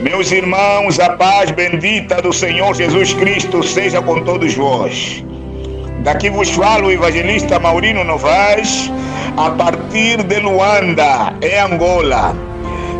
Meus irmãos, a paz bendita do Senhor Jesus Cristo seja com todos vós. Daqui vos fala o evangelista Maurino Novaes, a partir de Luanda, em Angola.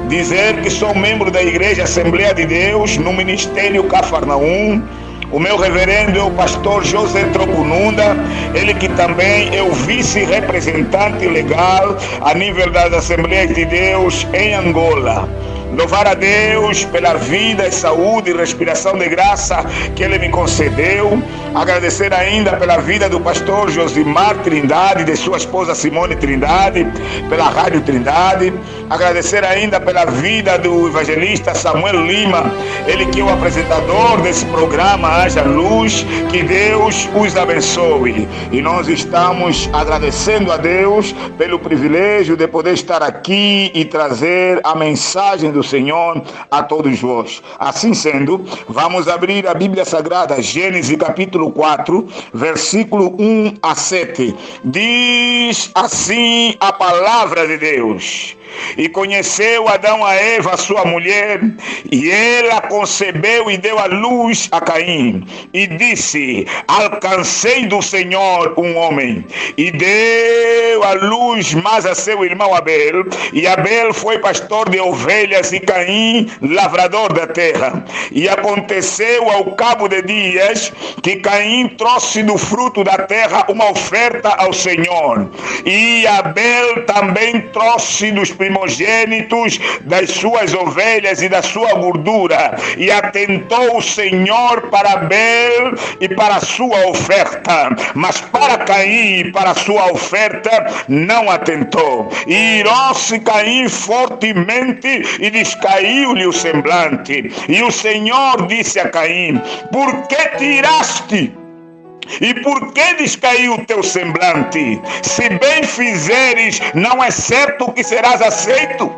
Dizer que sou membro da Igreja Assembleia de Deus, no Ministério Cafarnaum. O meu reverendo é o pastor José Tropununda, ele que também é o vice-representante legal a nível das Assembleias de Deus em Angola. Louvar a Deus pela vida, saúde e respiração de graça que Ele me concedeu. Agradecer ainda pela vida do pastor Josimar Trindade, de sua esposa Simone Trindade, pela Rádio Trindade. Agradecer ainda pela vida do evangelista Samuel Lima, ele que é o apresentador desse programa Haja Luz. Que Deus os abençoe. E nós estamos agradecendo a Deus pelo privilégio de poder estar aqui e trazer a mensagem do Senhor a todos vós. Assim sendo, vamos abrir a Bíblia Sagrada, Gênesis capítulo 4, versículo 1 a 7. Diz assim a palavra de Deus: E conheceu Adão a Eva, sua mulher, e ela concebeu e deu à luz a Caim. E disse: Alcancei do Senhor um homem. E deu à luz mais a seu irmão Abel. E Abel foi pastor de ovelhas, e Caim lavrador da terra. E aconteceu ao cabo de dias que Caim trouxe do fruto da terra uma oferta ao Senhor. E Abel também trouxe dos primogênitos das suas ovelhas e da sua gordura. E atentou o Senhor para Abel e para a sua oferta, mas para Caim e para a sua oferta não atentou. E irou-se Caim fortemente e descaiu-lhe o semblante. E o Senhor disse a Caim: Por que te iraste? E por que descaiu o teu semblante? Se bem fizeres, não é certo que serás aceito?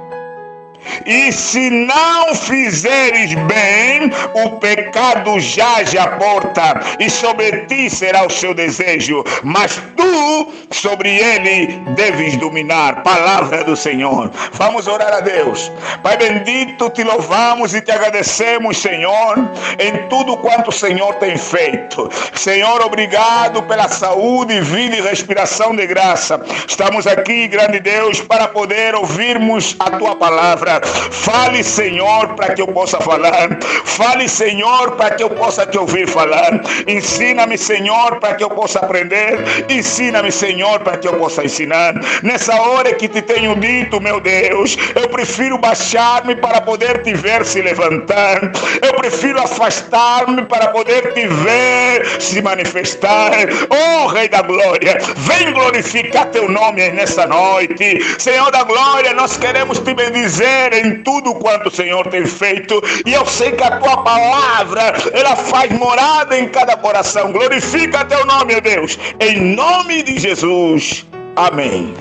E se não fizeres bem, o pecado jaz à porta, e sobre ti será o seu desejo, mas tu sobre ele deves dominar. Palavra do Senhor. Vamos orar a Deus. Pai bendito, te louvamos e te agradecemos, Senhor, em tudo quanto o Senhor tem feito. Senhor, obrigado pela saúde, vida e respiração de graça. Estamos aqui, grande Deus, para poder ouvirmos a tua palavra. Fale, Senhor, para que eu possa falar. Fale, Senhor, para que eu possa te ouvir falar. Ensina-me, Senhor, para que eu possa aprender. Ensina-me, Senhor, para que eu possa ensinar. Nessa hora que te tenho dito, meu Deus, eu prefiro baixar-me para poder te ver se levantar. Eu prefiro afastar-me para poder te ver se manifestar. Oh, Rei da Glória, vem glorificar teu nome nessa noite. Senhor da Glória, nós queremos te bendizer em tudo quanto o Senhor tem feito, e eu sei que a tua palavra, ela faz morada em cada coração. Glorifica teu nome, meu Deus, em nome de Jesus, amém.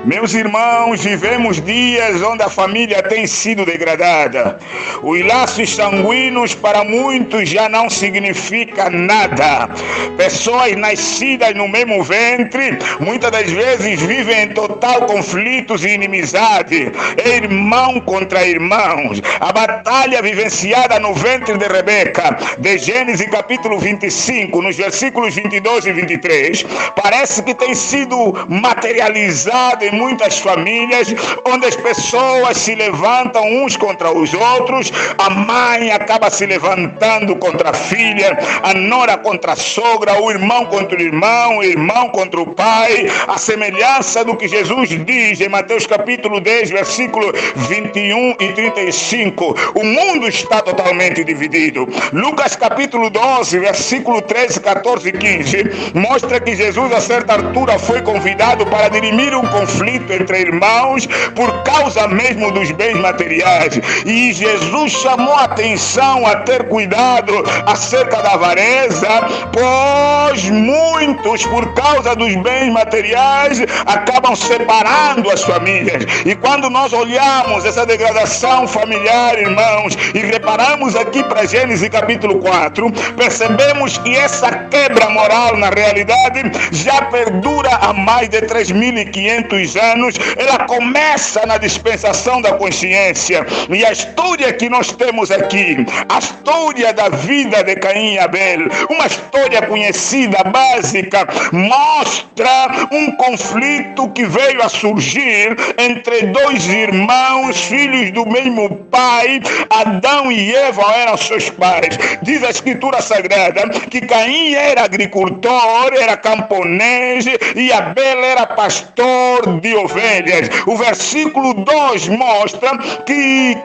Meus irmãos, vivemos dias onde a família tem sido degradada. Os laços sanguíneos para muitos já não significa nada. Pessoas nascidas no mesmo ventre, muitas das vezes vivem em total conflitos e inimizade. Irmão contra irmãos. A batalha vivenciada no ventre de Rebeca, de Gênesis capítulo 25, nos versículos 22 e 23, parece que tem sido materializada em muitas famílias, onde as pessoas se levantam uns contra os outros. A mãe acaba se levantando contra a filha, a nora contra a sogra, o irmão contra o irmão contra o pai. A semelhança do que Jesus diz em Mateus capítulo 10, versículo 21 e 35. O mundo está totalmente dividido. Lucas capítulo 12, versículo 13, 14 e 15 mostra que Jesus a certa altura foi convidado para dirimir um conflito entre irmãos por causa mesmo dos bens materiais. E Jesus chamou a atenção a ter cuidado acerca da avareza, pois muitos, por causa dos bens materiais, acabam separando as famílias. E quando nós olhamos essa degradação familiar, irmãos, e reparamos aqui para Gênesis capítulo 4, percebemos que essa quebra moral, na realidade, já perdura há mais de 3.500 2 anos, ela começa na dispensação da consciência. E a história que nós temos aqui, a história da vida de Caim e Abel, uma história conhecida, básica, mostra um conflito que veio a surgir entre 2 irmãos, filhos do mesmo pai. Adão e Eva eram seus pais. Diz a Escritura Sagrada que Caim era agricultor, era camponês, e Abel era pastor de ovelhas. O versículo 2 mostra que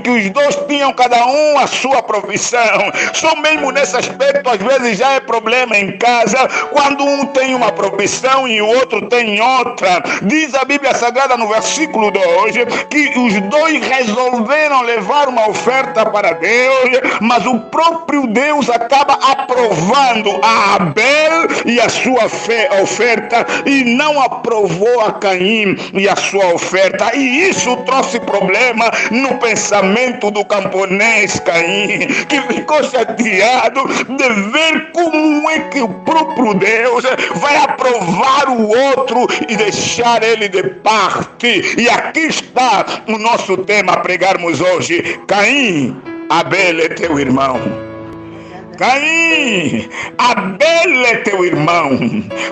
os 2 tinham cada um a sua profissão. Só mesmo nesse aspecto, às vezes já é problema em casa, quando um tem uma profissão e o outro tem outra. Diz a Bíblia Sagrada no versículo 2 que os 2 resolveram levar uma oferta para Deus, mas o próprio Deus acaba aprovando a Abel e a sua oferta, e não aprovou a Caim e a sua oferta. E isso trouxe problema no pensamento do camponês Caim, que ficou chateado de ver como é que o próprio Deus vai aprovar o outro e deixar ele de parte. E aqui está o nosso tema a pregarmos hoje. Caim, Abel é teu irmão. Caim, Abel é teu irmão.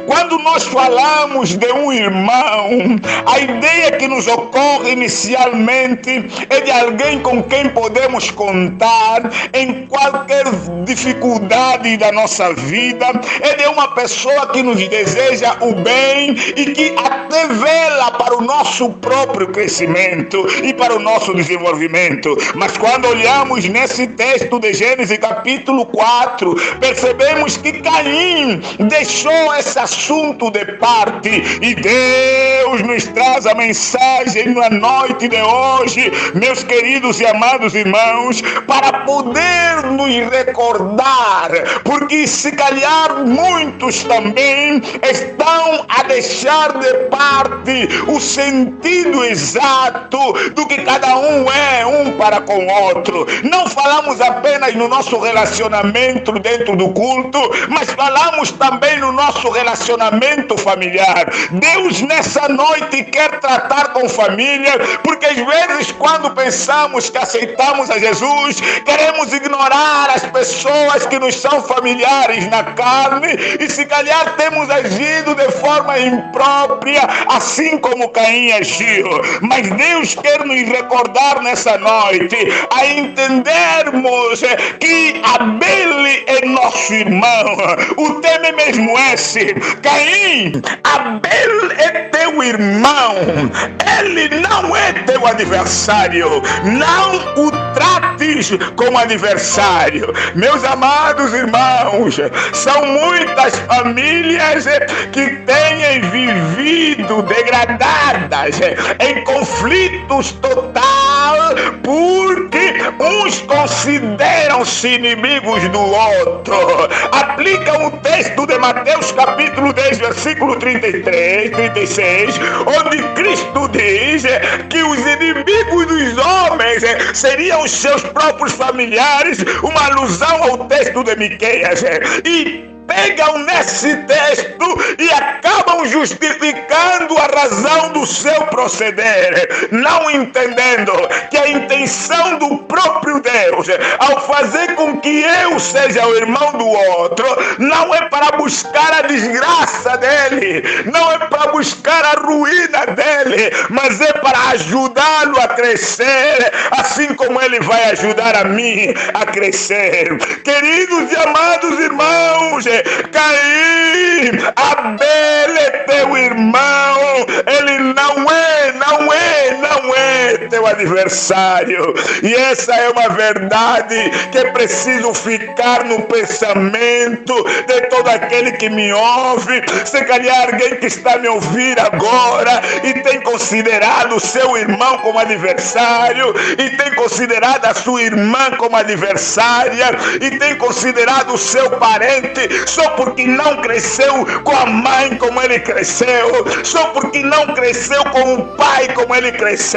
Quando nós falamos de um irmão, a ideia que nos ocorre inicialmente é de alguém com quem podemos contar em qualquer dificuldade da nossa vida, é de uma pessoa que nos deseja o bem e que até vela para o nosso próprio crescimento e para o nosso desenvolvimento. Mas quando olhamos nesse texto de Gênesis capítulo 4, percebemos que Caim deixou esse assunto de parte, e Deus nos traz a mensagem na noite de hoje, meus queridos e amados irmãos, para poder nos recordar, porque se calhar muitos também estão a deixar de parte o sentido exato do que cada um é um para com o outro. Não falamos apenas no nosso relacionamento dentro do culto, mas falamos também no nosso relacionamento familiar. Deus nessa noite quer tratar com família, porque às vezes quando pensamos que aceitamos a Jesus, queremos ignorar as pessoas que nos são familiares na carne, e se calhar temos agido de forma imprópria, assim como Caim agiu. Mas Deus quer nos recordar nessa noite a entendermos que Abel é nosso irmão. O tema é mesmo esse. Caim, Abel é teu irmão. Ele não é teu adversário. Não o trates como adversário. Meus amados irmãos, são muitas famílias que têm vivido degradadas, em conflitos total, porque uns consideram-se inimigos do outro. Aplica o texto de Mateus capítulo 10, versículo 33, 36, onde Cristo diz que os inimigos dos homens seriam os seus próprios familiares, uma alusão ao texto de Miqueias. E pegam nesse texto e acabam justificando a razão do seu proceder, não entendendo que a intenção do próprio Deus, ao fazer com que eu seja o irmão do outro, não é para buscar a desgraça dele, não é para buscar a ruína dele, mas é para ajudá-lo a crescer, assim como ele vai ajudar a mim a crescer. Queridos e amados irmãos, Caim, Abel é teu irmão, ele não é teu adversário. E essa é uma verdade que é preciso ficar no pensamento de todo aquele que me ouve. Se calhar alguém que está me ouvindo agora e tem considerado o seu irmão como adversário, e tem considerado a sua irmã como adversária, e tem considerado o seu parente só porque não cresceu com a mãe como ele cresceu, só porque não cresceu com o pai como ele cresceu.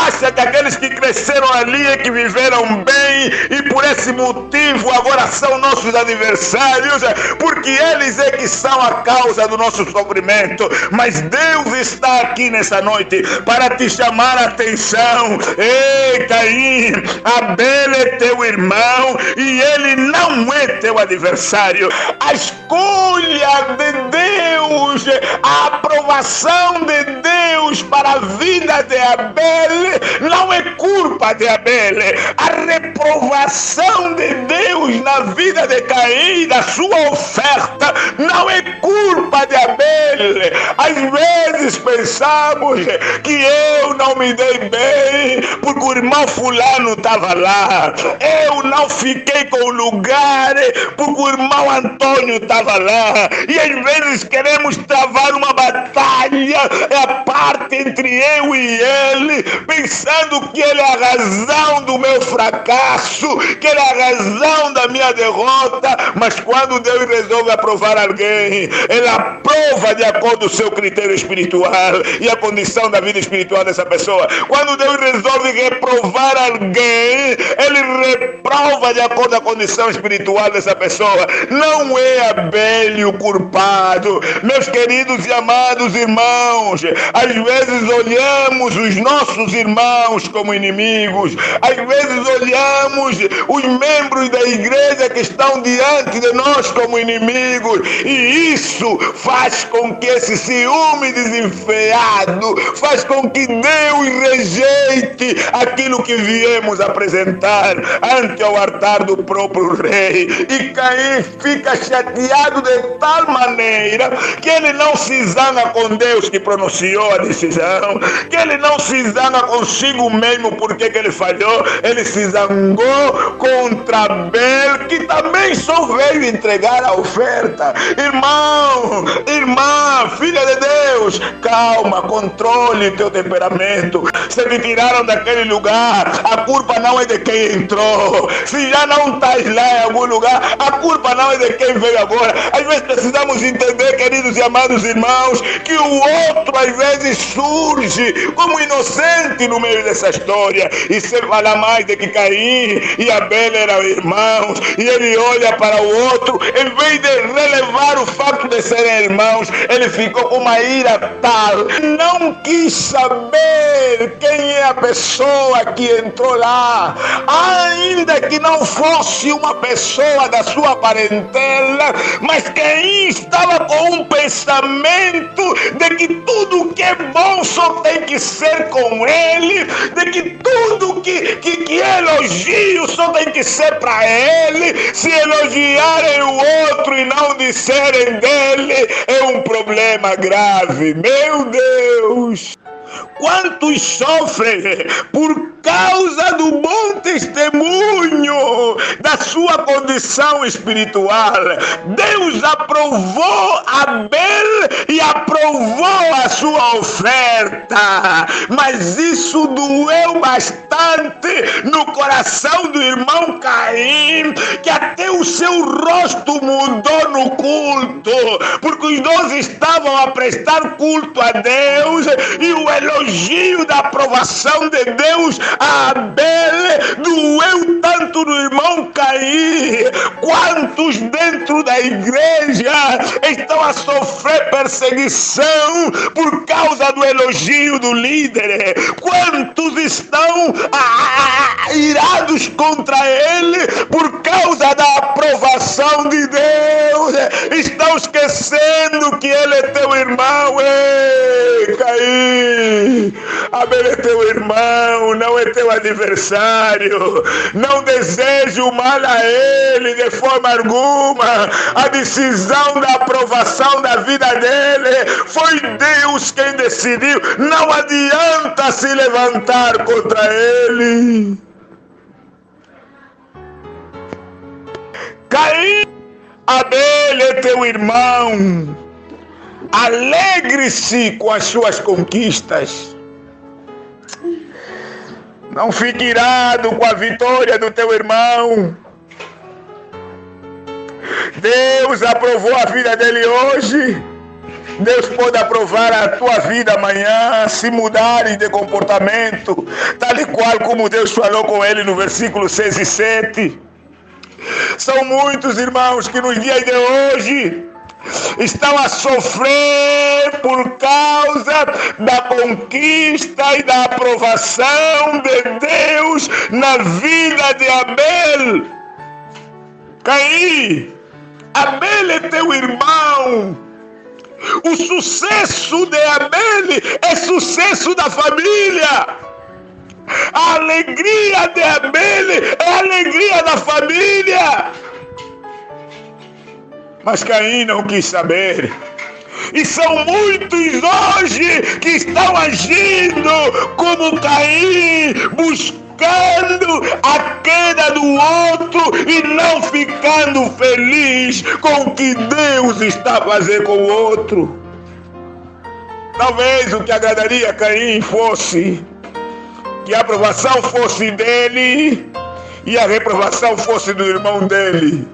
acha que aqueles que cresceram ali é que viveram bem e por esse motivo agora são nossos adversários, porque eles é que são a causa do nosso sofrimento. Mas Deus está aqui nessa noite para te chamar a atenção. Ei, Caim, Abel é teu irmão e ele não é teu adversário. A escolha de Deus, a aprovação de Deus para a vida de Abel não é culpa de Abel. A reprovação de Deus na vida de Caim, da sua oferta, não é culpa de Abel. Às vezes pensamos que eu não me dei bem porque o irmão fulano estava lá. Eu não fiquei com o lugar porque o irmão Antônio estava lá. E às vezes queremos travar uma batalha, a parte entre eu e ele, pensando que ele é a razão do meu fracasso, que ele é a razão da minha derrota. Mas quando Deus resolve aprovar alguém, ele aprova de acordo com o seu critério espiritual e a condição da vida espiritual dessa pessoa. Quando Deus resolve reprovar alguém, ele reprova de acordo com a condição espiritual dessa pessoa. Não é Abel o culpado. Meus queridos e amados irmãos, às vezes olhamos os nossos irmãos como inimigos, às vezes olhamos os membros da igreja que estão diante de nós como inimigos, e isso faz com que esse ciúme desenfreado faz com que Deus rejeite aquilo que viemos apresentar ante o altar do próprio rei. E Caim fica chateado de tal maneira que ele não se zanga com Deus que pronunciou a decisão, que ele não se zanga consigo mesmo porque que ele falhou. Ele se zangou contra Abel, que também só veio entregar a oferta. Irmão, irmã, filha de Deus, calma, controle teu temperamento. Se te tiraram daquele lugar, a culpa não é de quem entrou. Se já não estás lá em algum lugar, a culpa não é de quem veio agora. Às vezes precisamos entender, queridos e amados irmãos, que o outro às vezes surge como inocente no meio dessa história. E se falar mais de que Caim e Abel eram irmãos, e ele olha para o outro, em vez de relevar o fato de serem irmãos, ele ficou com uma ira tal, não quis saber quem é a pessoa que entrou lá, ainda que não fosse uma pessoa da sua parentela, mas Caim estava com um pensamento de que tudo que é bom só tem que ser com ele, de que tudo que elogio só tem que ser para ele. Se elogiarem o outro e não disserem dele, é um problema grave. Meu Deus! Quantos sofrem por causa do bom testemunho da sua condição espiritual? Deus aprovou Abel e aprovou a sua oferta, mas isso doeu bastante no coração do irmão Caim, que até o seu rosto mudou no culto, porque os dois estavam a prestar culto a Deus, e o elogio da aprovação de Deus a Abel doeu tanto no irmão Caim. Quantos dentro da igreja estão a sofrer perseguição por causa do elogio do líder? Quantos estão irados contra ele por causa da aprovação de Deus? Estão esquecendo que ele é teu irmão. Ei, Caim, Abel é teu irmão, não é teu adversário. Não deseje o mal a ele de forma alguma. A decisão da aprovação da vida dele foi Deus quem decidiu. Não adianta se levantar contra ele. Caim, Abel é teu irmão. Alegre-se com as suas conquistas. Não fique irado com a vitória do teu irmão. Deus aprovou a vida dele hoje. Deus pode aprovar a tua vida amanhã, se mudares de comportamento, tal e qual como Deus falou com ele no versículo 6 e 7. São muitos irmãos que nos dias de hoje estão a sofrer por causa da conquista e da aprovação de Deus na vida de Abel. Caim, Abel é teu irmão. O sucesso de Abel é sucesso da família. A alegria de Abel é a alegria da família. Mas Caim não quis saber. E são muitos hoje que estão agindo como Caim, buscando a queda do outro e não ficando feliz com o que Deus está fazendo com o outro. Talvez o que agradaria a Caim fosse que a aprovação fosse dele e a reprovação fosse do irmão dele.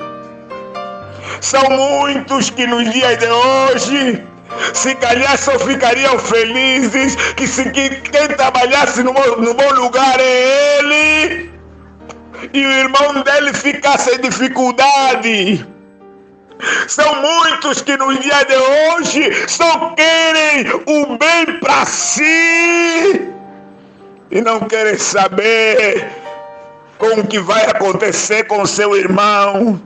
São muitos que nos dias de hoje, se calhar só ficariam felizes que quem trabalhasse no bom lugar é ele e o irmão dele ficasse em dificuldade. São muitos que nos dias de hoje só querem o bem para si e não querem saber com o que vai acontecer com seu irmão.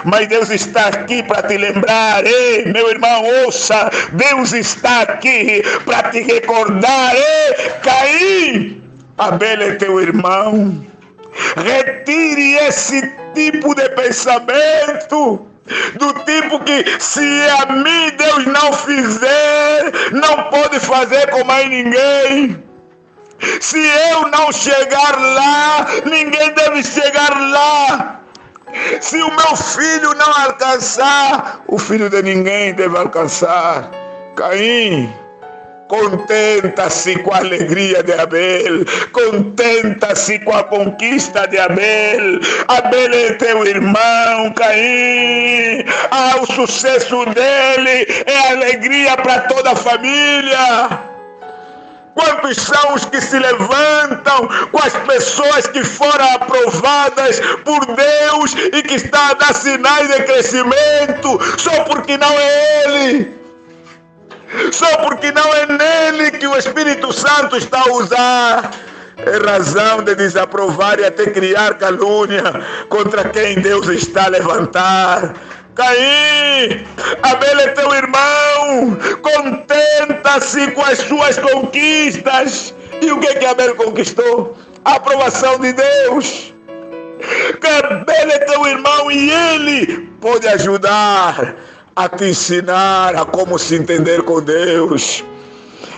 Mas Deus está aqui para te lembrar. Ei, meu irmão, ouça, Deus está aqui para te recordar. Ei, Caim, Abel é teu irmão. Retire esse tipo de pensamento, do tipo que se a mim Deus não fizer, não pode fazer com mais ninguém. Se eu não chegar lá, ninguém deve chegar lá. Se o meu filho não alcançar, o filho de ninguém deve alcançar. Caim, contenta-se com a alegria de Abel, contenta-se com a conquista de Abel. Abel é teu irmão, Caim. O sucesso dele é alegria para toda a família. Quantos são os que se levantam com as pessoas que foram aprovadas por Deus e que estão a dar sinais de crescimento só porque não é Ele? Só porque não é nele que o Espírito Santo está a usar. É razão de desaprovar e até criar calúnia contra quem Deus está a levantar. Caim, Abel é teu irmão, contenta-se com as suas conquistas. E o que Abel conquistou? A aprovação de Deus. Abel é teu irmão e ele pode ajudar a te ensinar a como se entender com Deus.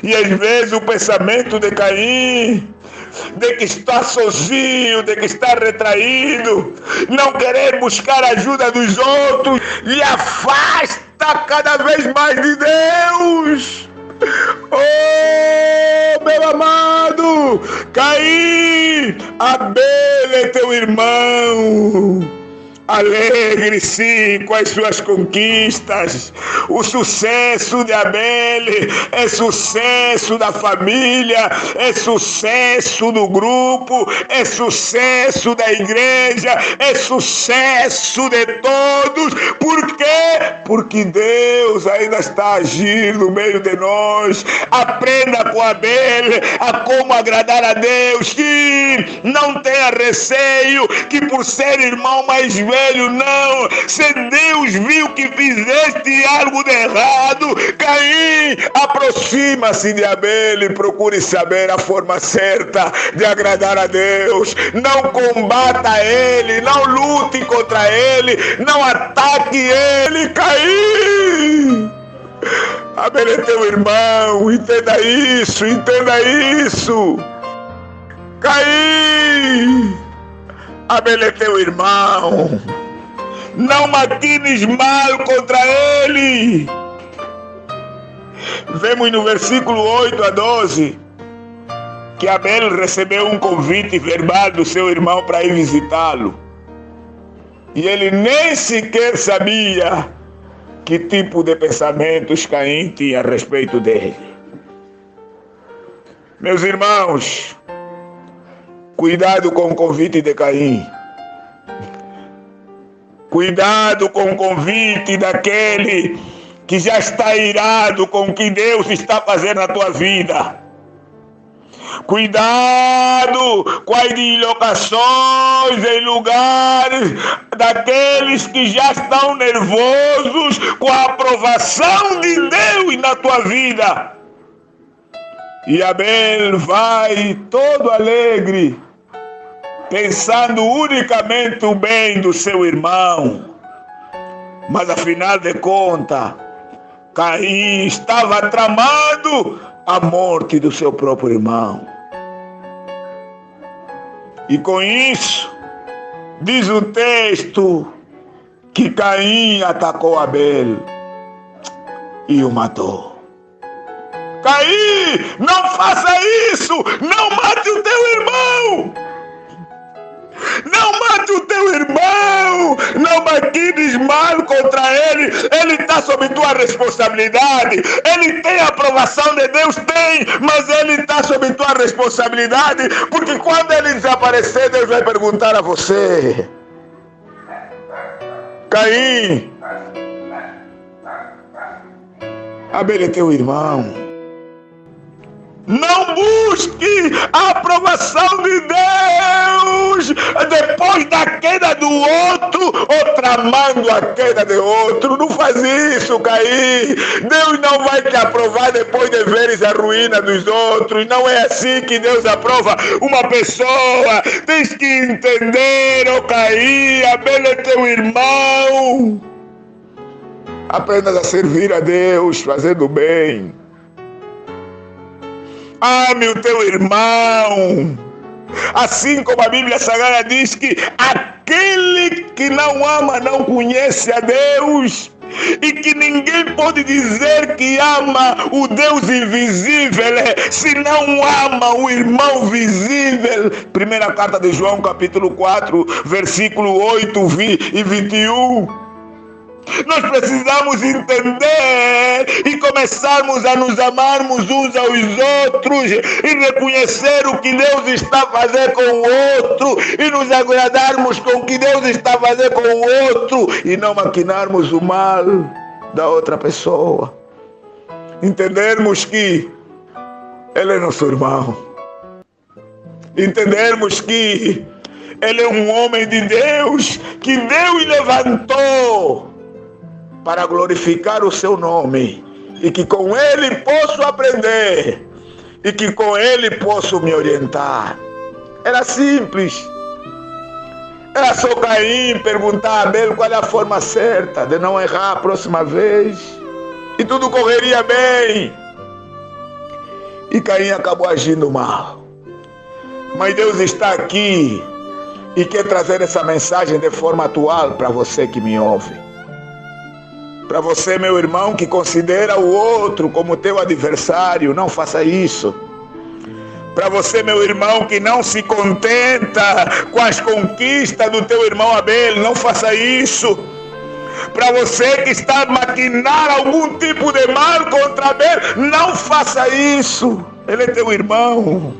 E às vezes o pensamento de Caim, de que está sozinho, de que está retraído, não querer buscar a ajuda dos outros, lhe afasta cada vez mais de Deus. Oh, meu amado, Caim, Abel é teu irmão. Alegre-se com as suas conquistas. O sucesso de Abel é sucesso da família, é sucesso do grupo, é sucesso da igreja, é sucesso de todos. Por quê? Porque Deus ainda está agindo no meio de nós. Aprenda com Abel a como agradar a Deus. E não tenha receio que por ser irmão mais velho, não. Se Deus viu que fizeste algo de errado, Caim, aproxima-se de Abel e procure saber a forma certa de agradar a Deus. Não combata ele, não lute contra ele, não ataque ele. Caim, Abel é teu irmão, entenda isso, entenda isso. Caim, Abel é teu irmão. Não maquines mal contra ele. Vemos no versículo 8 a 12 que Abel recebeu um convite verbal do seu irmão para ir visitá-lo. E ele nem sequer sabia que tipo de pensamentos Caim tinha a respeito dele. Meus irmãos, cuidado com o convite de Caim. Cuidado com o convite daquele que já está irado com o que Deus está fazendo na tua vida. Cuidado com as dislocações em lugares daqueles que já estão nervosos com a aprovação de Deus na tua vida. E Abel vai todo alegre, pensando unicamente o bem do seu irmão. Mas afinal de contas, Caim estava tramando a morte do seu próprio irmão. E com isso, diz o texto que Caim atacou Abel e o matou. Caim, não faça isso! Não mate o teu irmão! Não mate o teu irmão! Não maquines mal contra ele! Ele está sob tua responsabilidade! Ele tem a aprovação de Deus? Tem! Mas ele está sob tua responsabilidade, porque quando ele desaparecer, Deus vai perguntar a você: Caim, Abel é teu irmão. Não busque a aprovação de Deus depois da queda do outro ou tramando a queda de outro. Não faz isso, Caim. Deus não vai te aprovar depois de veres a ruína dos outros. Não é assim que Deus aprova uma pessoa. Tens que entender, ó Caim, Abel é teu irmão. Apenas a servir a Deus, fazendo o bem. Ame o teu irmão, assim como a Bíblia Sagrada diz que aquele que não ama não conhece a Deus, e que ninguém pode dizer que ama o Deus invisível se não ama o irmão visível. Primeira carta de João, capítulo 4, versículo 8 e 21. Nós precisamos entender e começarmos a nos amarmos uns aos outros e reconhecer o que Deus está fazendo com o outro e nos agradarmos com o que Deus está fazendo com o outro e não maquinarmos o mal da outra pessoa. Entendermos que ele é nosso irmão. Entendermos que ele é um homem de Deus que Deus levantou para glorificar o seu nome, e que com ele posso aprender, e que com ele posso me orientar. Era simples. Era só Caim perguntar a Abel qual é a forma certa de não errar a próxima vez, e tudo correria bem. E Caim acabou agindo mal. Mas Deus está aqui e quer trazer essa mensagem de forma atual para você que me ouve. Para você, meu irmão, que considera o outro como teu adversário, não faça isso. Para você, meu irmão, que não se contenta com as conquistas do teu irmão Abel, não faça isso. Para você que está a maquinar algum tipo de mal contra Abel, não faça isso. Ele é teu irmão.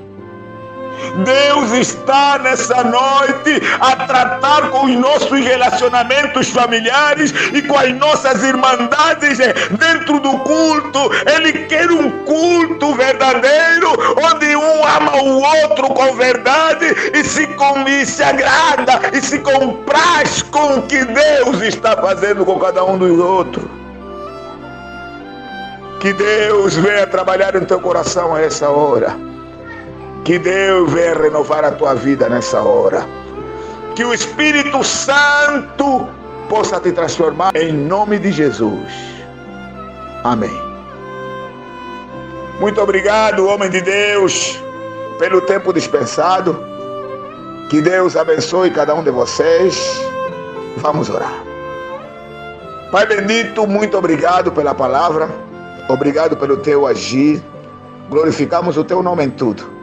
Deus está nessa noite a tratar com os nossos relacionamentos familiares e com as nossas irmandades dentro do culto. Ele quer um culto verdadeiro, onde um ama o outro com verdade e se agrada e se compraz com o que Deus está fazendo com cada um dos outros. Que Deus venha trabalhar em teu coração a essa hora. Que Deus venha renovar a tua vida nessa hora. Que o Espírito Santo possa te transformar em nome de Jesus. Amém. Muito obrigado, homem de Deus, pelo tempo dispensado. Que Deus abençoe cada um de vocês. Vamos orar. Pai bendito, muito obrigado pela palavra. Obrigado pelo teu agir. Glorificamos o teu nome em tudo.